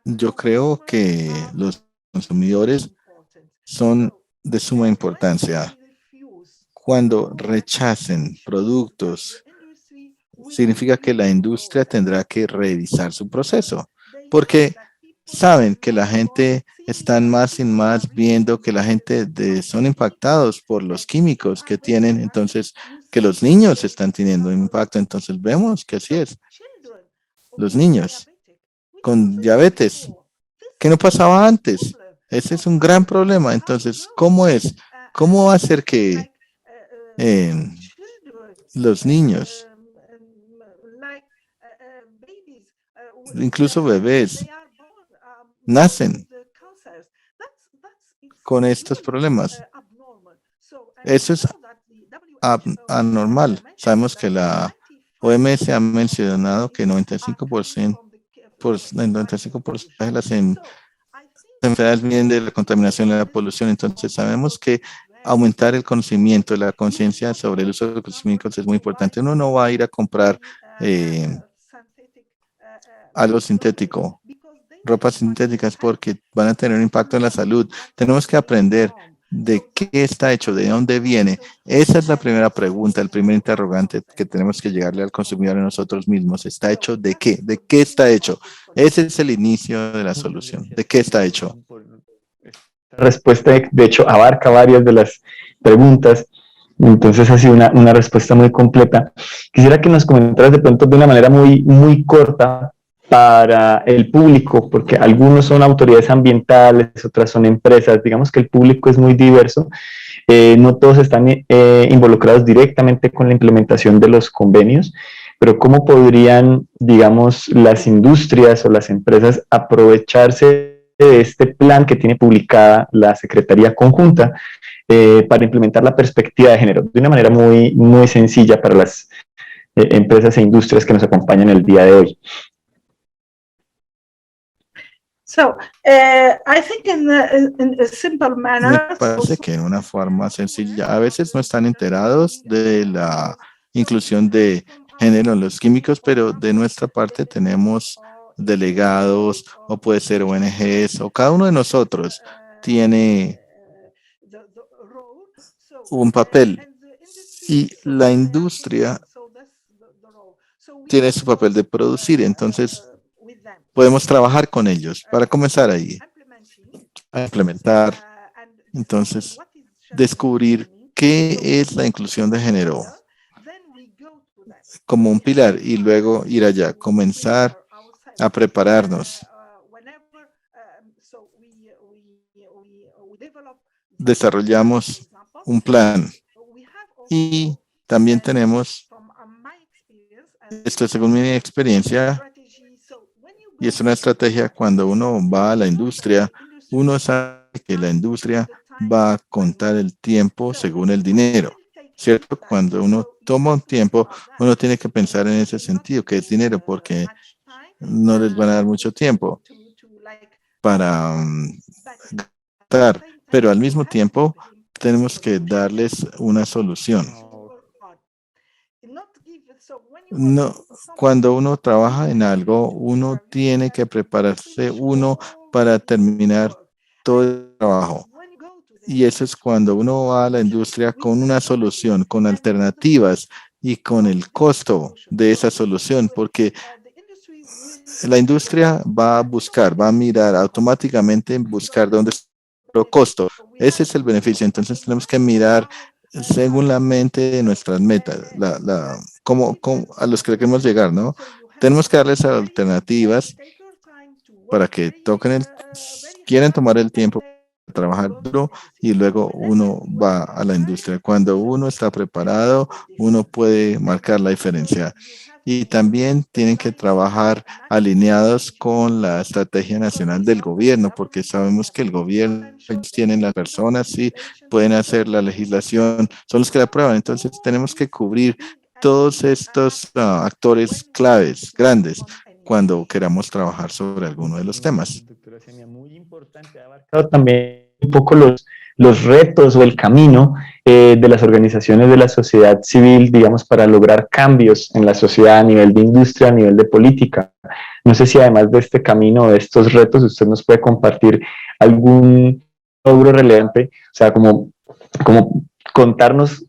[SPEAKER 1] Yo creo que los consumidores son de suma importancia. Cuando rechacen productos, significa que la industria tendrá que revisar su proceso, porque saben que la gente están más y más viendo que la gente son impactados por los químicos que tienen, entonces que los niños están teniendo impacto, entonces vemos que así es. Los niños con diabetes, que no pasaba antes. Ese es un gran problema. Entonces, ¿cómo es? ¿Cómo va a ser que los niños, incluso bebés, nacen con estos problemas? Eso es anormal. Sabemos que la OMS ha mencionado que el 95% de las enfermedades vienen de la contaminación y la polución. Entonces sabemos que aumentar el conocimiento, la conciencia sobre el uso de los químicos es muy importante. Uno no va a ir a comprar algo sintético, ropas sintéticas, porque van a tener un impacto en la salud. Tenemos que aprender de qué está hecho, de dónde viene. Esa es la primera pregunta, el primer interrogante que tenemos que llegarle al consumidor a nosotros mismos. ¿Está hecho de qué? ¿De qué está hecho? Ese es el inicio de la solución. ¿De qué está hecho?
[SPEAKER 3] La respuesta, de hecho, abarca varias de las preguntas. Entonces ha sido una respuesta muy completa. Quisiera que nos comentaras de pronto de una manera muy corta para el público, porque algunos son autoridades ambientales, otras son empresas, digamos que el público es muy diverso, no todos están involucrados directamente con la implementación de los convenios, pero ¿cómo podrían, digamos, las industrias o las empresas aprovecharse de este plan que tiene publicada la Secretaría Conjunta para implementar la perspectiva de género de una manera muy sencilla para las empresas e industrias que nos acompañan el día de hoy?
[SPEAKER 2] I think in a simple manner.
[SPEAKER 1] Me parece que en una forma sencilla, a veces no están enterados de la inclusión de género en los químicos, pero de nuestra parte tenemos delegados o puede ser ONGs o cada uno de nosotros tiene un papel Y la industria tiene su papel de producir, entonces podemos trabajar con ellos para comenzar ahí, a implementar, entonces descubrir qué es la inclusión de género como un pilar y luego ir allá, comenzar a prepararnos. Desarrollamos un plan y también tenemos, esto es según mi experiencia, y es una estrategia cuando uno va a la industria, uno sabe que la industria va a contar el tiempo según el dinero, ¿cierto? Cuando uno toma un tiempo, uno tiene que pensar en ese sentido, que es dinero, porque no les van a dar mucho tiempo para gastar, pero al mismo tiempo tenemos que darles una solución. No, cuando uno trabaja en algo, uno tiene que prepararse uno para terminar todo el trabajo. Y eso es cuando uno va a la industria con una solución, con alternativas y con el costo de esa solución, porque la industria va a buscar, va a mirar automáticamente, buscar dónde está el costo. Ese es el beneficio. Entonces tenemos que mirar según la mente de nuestras metas, cómo a los que queremos llegar, ¿no? Tenemos que darles alternativas para que quieren tomar el tiempo para trabajar duro y luego uno va a la industria. Cuando uno está preparado, uno puede marcar la diferencia. Y también tienen que trabajar alineados con la estrategia nacional del gobierno, porque sabemos que el gobierno, ellos tienen las personas, sí, pueden hacer la legislación, son los que la aprueban. Entonces tenemos que cubrir todos estos actores claves, grandes, cuando queramos trabajar sobre alguno de los temas.
[SPEAKER 3] Doctora Semia, muy importante, ha abarcado también un poco los retos o el camino de las organizaciones de la sociedad civil, digamos, para lograr cambios en la sociedad a nivel de industria, a nivel de política. No sé si además de este camino, de estos retos, usted nos puede compartir algún logro relevante, o sea, como contarnos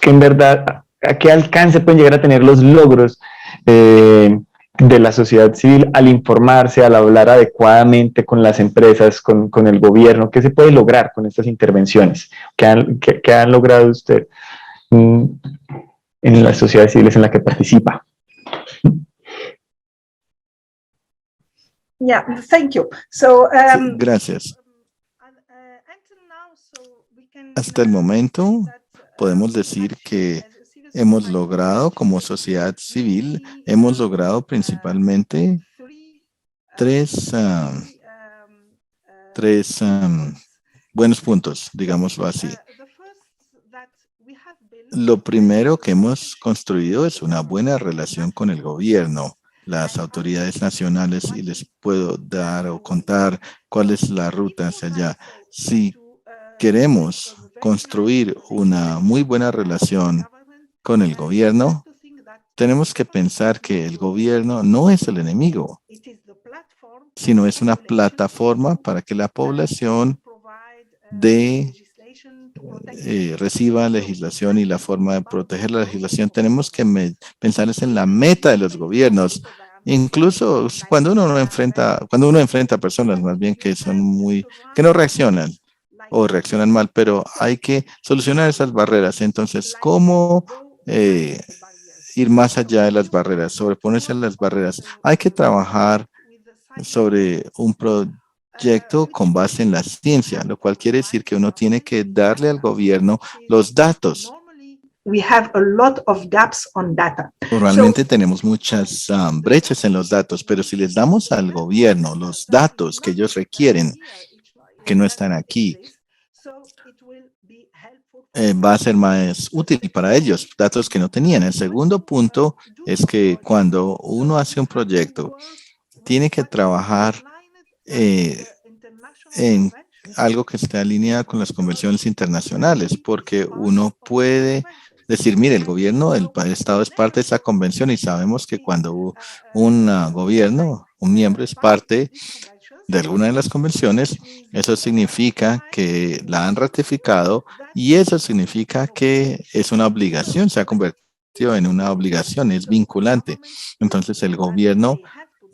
[SPEAKER 3] que en verdad a qué alcance pueden llegar a tener los logros de la sociedad civil al informarse, al hablar adecuadamente con las empresas, con el gobierno. ¿Qué se puede lograr con estas intervenciones? ¿Qué han logrado usted en las sociedades civiles en las que participa?
[SPEAKER 2] Yeah, thank you. So,
[SPEAKER 1] Sí, gracias. Hasta el momento podemos decir que hemos logrado como sociedad civil, hemos logrado principalmente tres buenos puntos, digámoslo así. Lo primero que hemos construido es una buena relación con el gobierno, las autoridades nacionales, y les puedo dar o contar cuál es la ruta hacia allá. Si queremos construir una muy buena relación con el gobierno, tenemos que pensar que el gobierno no es el enemigo, sino es una plataforma para que la población reciba legislación, y la forma de proteger la legislación tenemos que pensar en la meta de los gobiernos. Incluso cuando uno enfrenta personas más bien que no reaccionan o reaccionan mal, pero hay que solucionar esas barreras. Entonces, ¿cómo ir más allá de las barreras, sobreponerse a las barreras? Hay que trabajar sobre un proyecto con base en la ciencia, lo cual quiere decir que uno tiene que darle al gobierno los datos.
[SPEAKER 2] we have a lot of gaps on data.
[SPEAKER 1] Normalmente tenemos muchas brechas en los datos, pero si les damos al gobierno los datos que ellos requieren, que no están aquí, va a ser más útil para ellos, datos que no tenían. El segundo punto es que cuando uno hace un proyecto, tiene que trabajar en algo que esté alineado con las convenciones internacionales, porque uno puede decir, mire, el gobierno, el Estado es parte de esa convención, y sabemos que cuando un gobierno, un miembro es parte, de alguna de las convenciones, eso significa que la han ratificado y eso significa que es una obligación, se ha convertido en una obligación, es vinculante. Entonces el gobierno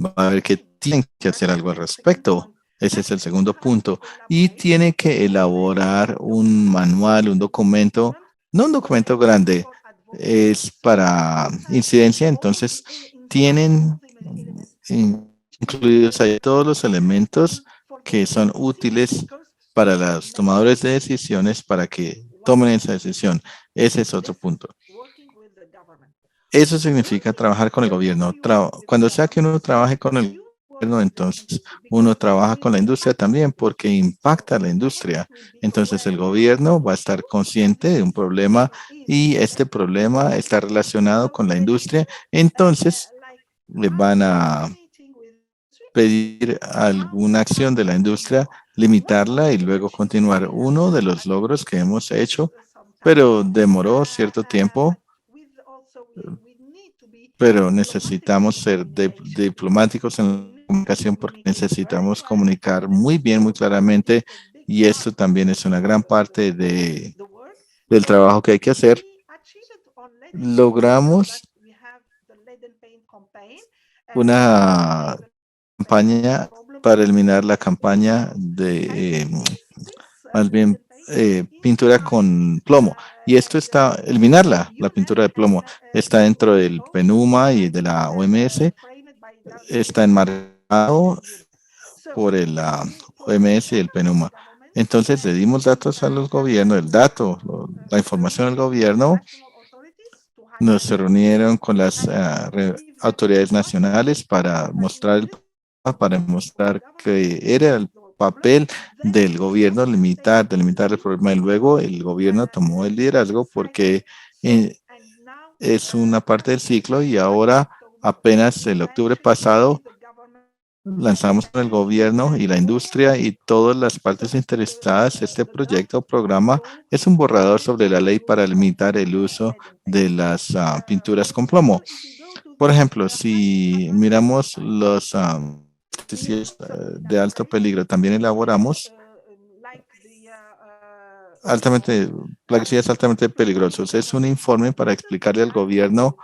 [SPEAKER 1] va a ver que tiene que hacer algo al respecto. Ese es el segundo punto. Y tiene que elaborar un manual, un documento, no un documento grande, es para incidencia, entonces tienen incluidos ahí todos los elementos que son útiles para los tomadores de decisiones para que tomen esa decisión. Ese es otro punto. Eso significa trabajar con el gobierno. Cuando sea que uno trabaje con el gobierno, entonces uno trabaja con la industria también porque impacta a la industria. Entonces el gobierno va a estar consciente de un problema y este problema está relacionado con la industria. Entonces le van a pedir alguna acción de la industria, limitarla y luego continuar. Uno de los logros que hemos hecho, pero demoró cierto tiempo, pero necesitamos ser diplomáticos en la comunicación porque necesitamos comunicar muy bien, muy claramente, y esto también es una gran parte del trabajo que hay que hacer. Logramos una campaña para eliminar la campaña de, más bien, pintura con plomo. Y esto está, eliminarla, la pintura de plomo, está dentro del PENUMA y de la OMS, está enmarcado por el OMS y el PENUMA. Entonces le dimos datos a los gobiernos, la información al gobierno. Nos reunieron con las autoridades nacionales para mostrar que era el papel del gobierno delimitar el problema y luego el gobierno tomó el liderazgo porque es una parte del ciclo y ahora apenas el octubre pasado lanzamos con el gobierno y la industria y todas las partes interesadas. Este proyecto o programa es un borrador sobre la ley para limitar el uso de las pinturas con plomo. Por ejemplo, si miramos los pesticidas de alto peligro, también elaboramos plaguicidas altamente peligrosos. Es un informe para explicarle al gobierno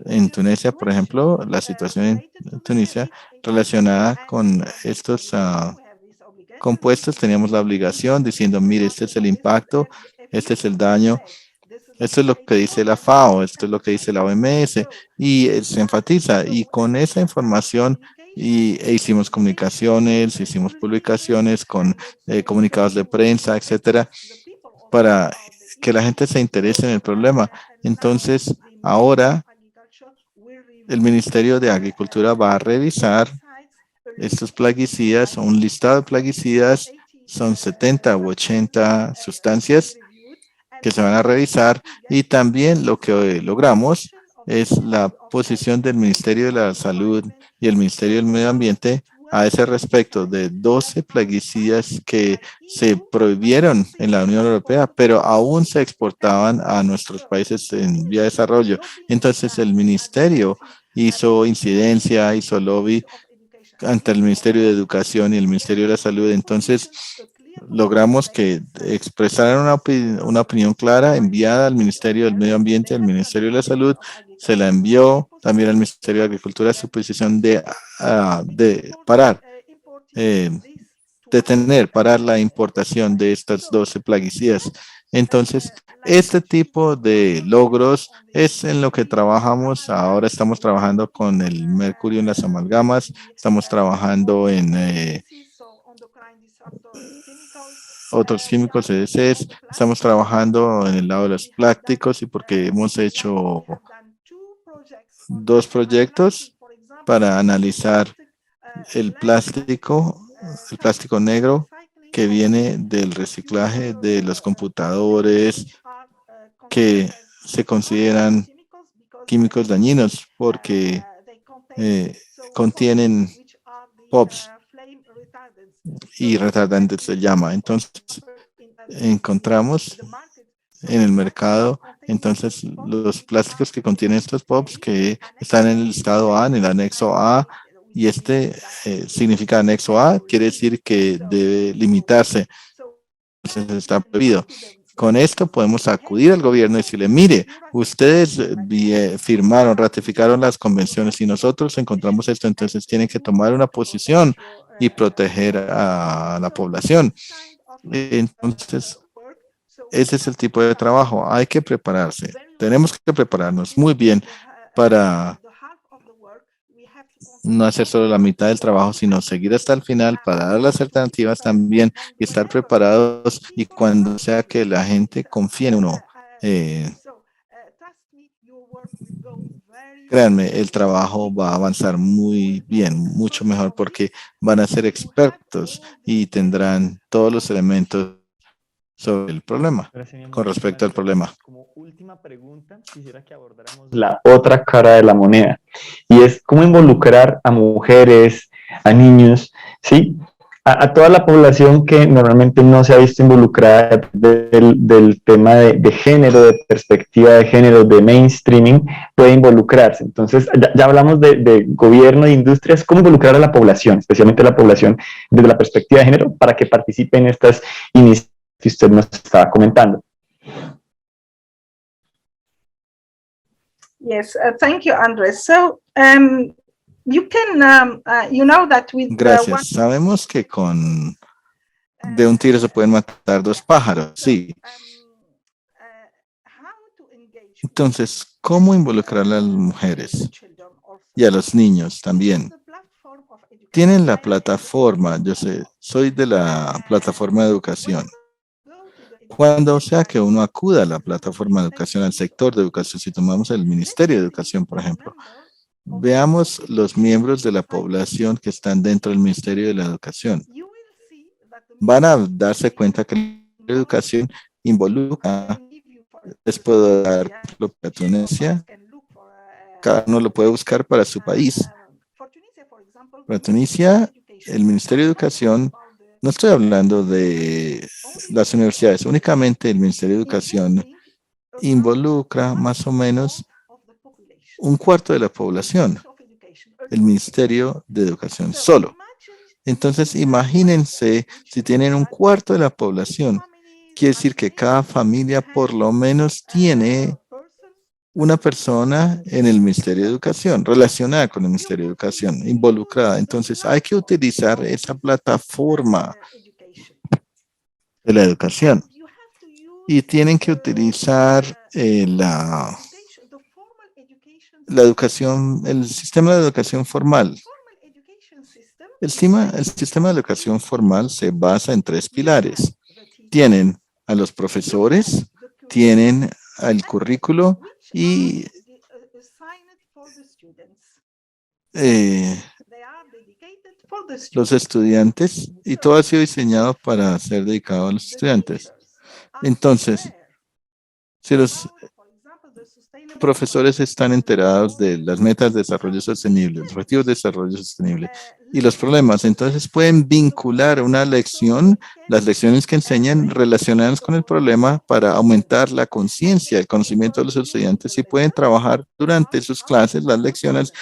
[SPEAKER 1] en Tunisia, por ejemplo, la situación en Tunisia relacionada con estos compuestos. Teníamos la obligación diciendo, mire, este es el impacto, este es el daño, esto es lo que dice la FAO, esto es lo que dice la OMS, y se enfatiza. Y con esa información hicimos comunicaciones, hicimos publicaciones con comunicados de prensa, etcétera, para que la gente se interese en el problema. Entonces, ahora el Ministerio de Agricultura va a revisar estos plaguicidas, un listado de plaguicidas, son 70 u 80 sustancias que se van a revisar y también lo que logramos es la posición del Ministerio de la Salud y el Ministerio del Medio Ambiente a ese respecto de 12 plaguicidas que se prohibieron en la Unión Europea, pero aún se exportaban a nuestros países en vía de desarrollo. Entonces el ministerio hizo incidencia, hizo lobby ante el Ministerio de Educación y el Ministerio de la Salud. Entonces logramos que expresaran una opinión clara enviada al Ministerio del Medio Ambiente, al Ministerio de la Salud, se la envió también al Ministerio de Agricultura a su posición de parar, parar la importación de estas 12 plaguicidas. Entonces, este tipo de logros es en lo que trabajamos. Ahora estamos trabajando con el mercurio en las amalgamas, estamos trabajando en otros químicos EDCs, estamos trabajando en el lado de los plásticos y porque hemos hecho 2 proyectos para analizar el plástico negro que viene del reciclaje de los computadores que se consideran químicos dañinos porque contienen POPs y retardantes se llama. Entonces, encontramos en el mercado, entonces, los plásticos que contienen estos POPs que están en el listado A, en el anexo A, Y este significa anexo A, quiere decir que debe limitarse. Entonces está prohibido. Con esto podemos acudir al gobierno y decirle, mire, ustedes firmaron, ratificaron las convenciones y nosotros encontramos esto, entonces tienen que tomar una posición y proteger a la población. Entonces, ese es el tipo de trabajo. Hay que prepararse. Tenemos que prepararnos muy bien para no hacer solo la mitad del trabajo, sino seguir hasta el final para dar las alternativas también y estar preparados y cuando sea que la gente confíe en uno. Créanme, el trabajo va a avanzar muy bien, mucho mejor porque van a ser expertos y tendrán todos los elementos sobre el problema, con respecto al problema.
[SPEAKER 3] Como última pregunta, quisiera que abordáramos la otra cara de la moneda y es cómo involucrar a mujeres, a niños, ¿sí? A toda la población que normalmente no se ha visto involucrada del tema de género, de perspectiva de género, de mainstreaming, puede involucrarse. Entonces, ya hablamos de gobierno, de industrias, cómo involucrar a la población, especialmente la población desde la perspectiva de género, para que participe en estas iniciativas que usted nos estaba comentando.
[SPEAKER 2] Yes, thank you, Andres. So, you can, you know that with
[SPEAKER 1] Gracias. Sabemos que de un tiro se pueden matar dos pájaros, sí. Entonces, ¿cómo involucrar a las mujeres y a los niños también? Tienen la plataforma, yo sé, soy de la plataforma de educación. Cuando sea que uno acuda a la plataforma de educación, al sector de educación, si tomamos el Ministerio de Educación, por ejemplo, veamos los miembros de la población que están dentro del Ministerio de la Educación. Van a darse cuenta que la educación involucra, les puedo dar para Tunisia, cada uno lo puede buscar para su país. Para Tunisia, el Ministerio de Educación, no estoy hablando de las universidades, únicamente el Ministerio de Educación involucra más o menos un cuarto de la población, el Ministerio de Educación solo. Entonces, imagínense si tienen un cuarto de la población, quiere decir que cada familia por lo menos tiene una persona en el Ministerio de Educación, relacionada con el Ministerio de Educación, involucrada. Entonces, hay que utilizar esa plataforma de la educación. Y tienen que utilizar la educación, el sistema de educación formal. El sistema de educación formal se basa en 3 pilares. Tienen a los profesores, tienen al currículo y los estudiantes, y todo ha sido diseñado para ser dedicado a los estudiantes. Entonces, si los profesores están enterados de las metas de desarrollo sostenible, los objetivos de desarrollo sostenible y los problemas, entonces pueden vincular una lección, las lecciones que enseñan relacionadas con el problema para aumentar la conciencia, el conocimiento de los estudiantes y pueden trabajar durante sus clases, las lecciones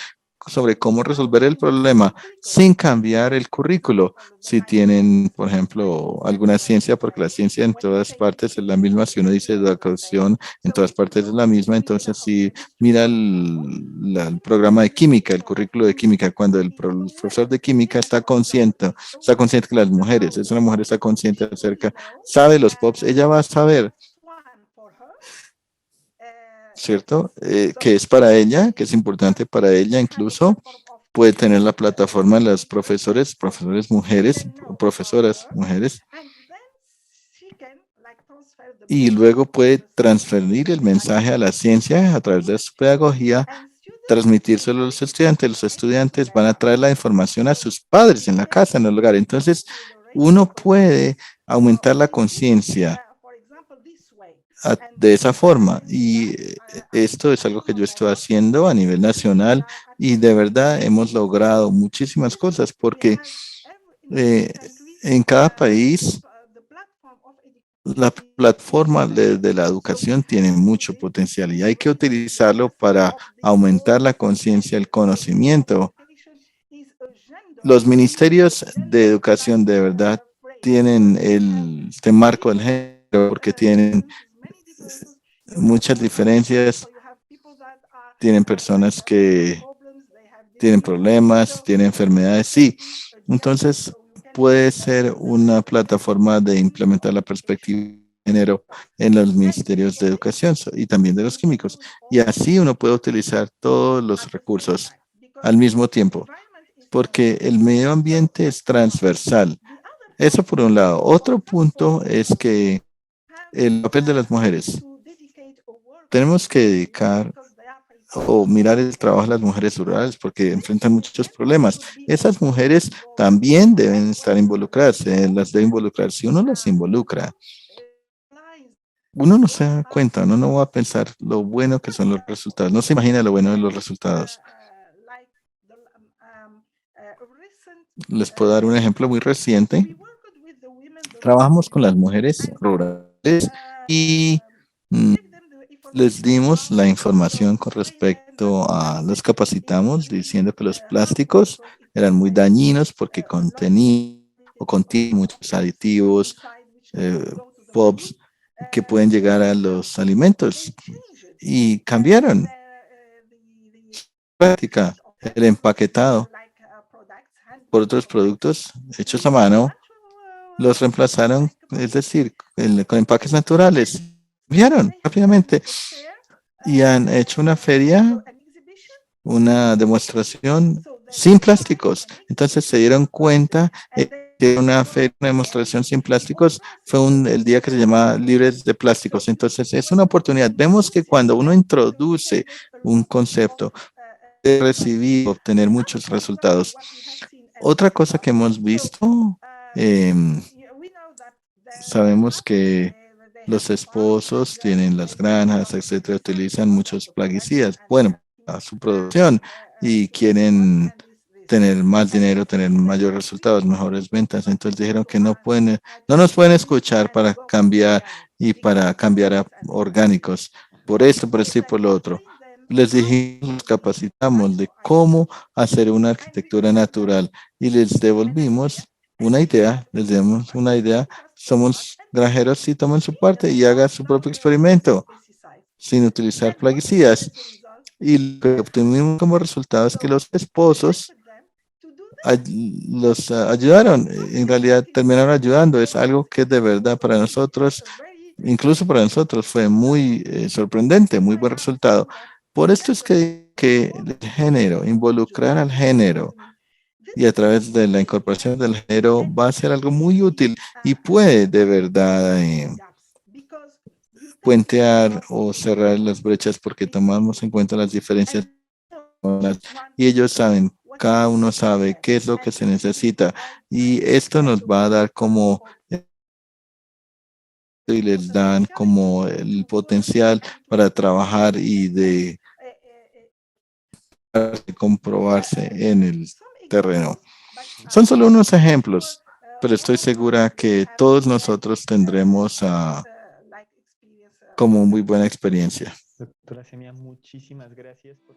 [SPEAKER 1] sobre cómo resolver el problema sin cambiar el currículo. Si tienen, por ejemplo, alguna ciencia, porque la ciencia en todas partes es la misma, si uno dice educación, en todas partes es la misma, entonces si mira el programa de química, el currículo de química, cuando el profesor de química está consciente que las mujeres, es una mujer está consciente acerca, sabe los POPs, ella va a saber, ¿cierto? Que es para ella, que es importante para ella, incluso puede tener la plataforma de las profesoras mujeres, profesoras mujeres, y luego puede transferir el mensaje a la ciencia a través de su pedagogía, transmitírselo a los estudiantes. Los estudiantes van a traer la información a sus padres en la casa, en el hogar. Entonces, uno puede aumentar la conciencia de esa forma, y esto es algo que yo estoy haciendo a nivel nacional y de verdad hemos logrado muchísimas cosas porque en cada país la plataforma de la educación tiene mucho potencial y hay que utilizarlo para aumentar la conciencia, el conocimiento los ministerios de educación de verdad tienen este marco del género porque tienen muchas diferencias, tienen personas que tienen problemas, tienen enfermedades, sí. Entonces, puede ser una plataforma de implementar la perspectiva de género en los ministerios de educación y también de los químicos. Y así uno puede utilizar todos los recursos al mismo tiempo, porque el medio ambiente es transversal. Eso por un lado. Otro punto es que el papel de las mujeres. Tenemos que dedicar o mirar el trabajo de las mujeres rurales porque enfrentan muchos problemas. Esas mujeres también deben estar involucradas, las debe involucrar. Si uno las involucra, uno no se da cuenta, uno no va a pensar lo bueno que son los resultados, no se imagina lo bueno de los resultados. Les puedo dar un ejemplo muy reciente. Trabajamos con las mujeres rurales y les dimos la información con respecto a, los capacitamos diciendo que los plásticos eran muy dañinos porque contenían muchos aditivos, POPs, que pueden llegar a los alimentos y cambiaron práctica el empaquetado por otros productos hechos a mano, los reemplazaron, es decir, con empaques naturales. Cambiaron rápidamente y han hecho una feria, una demostración sin plásticos. Entonces se dieron cuenta que una feria, una demostración sin plásticos fue el día que se llama Libres de Plásticos. Entonces es una oportunidad. Vemos que cuando uno introduce un concepto, puede recibir, obtener muchos resultados. Otra cosa que hemos visto, sabemos que los esposos tienen las granjas, etcétera, utilizan muchos plaguicidas, bueno, a su producción y quieren tener más dinero, tener mayores resultados, mejores ventas. Entonces dijeron que no nos pueden escuchar para cambiar y para cambiar a orgánicos. Por esto, por esto y por lo otro. Les dijimos, los capacitamos de cómo hacer una arquitectura natural y les devolvimos una idea, les demos una idea. Somos granjeros, sí, tomen su parte y hagan su propio experimento sin utilizar plaguicidas. Y lo que obtuvimos como resultado es que los esposos los ayudaron, en realidad terminaron ayudando. Es algo que de verdad para nosotros, incluso para nosotros, fue muy sorprendente, muy buen resultado. Por esto es que el género, involucrar al género y a través de la incorporación del género va a ser algo muy útil y puede de verdad puentear o cerrar las brechas porque tomamos en cuenta las diferencias y ellos saben, cada uno sabe qué es lo que se necesita y esto nos va a dar como y les dan como el potencial para trabajar y de comprobarse en el terreno. Son solo unos ejemplos, pero estoy segura que todos nosotros tendremos como muy buena experiencia.
[SPEAKER 3] Doctora Semia, muchísimas gracias por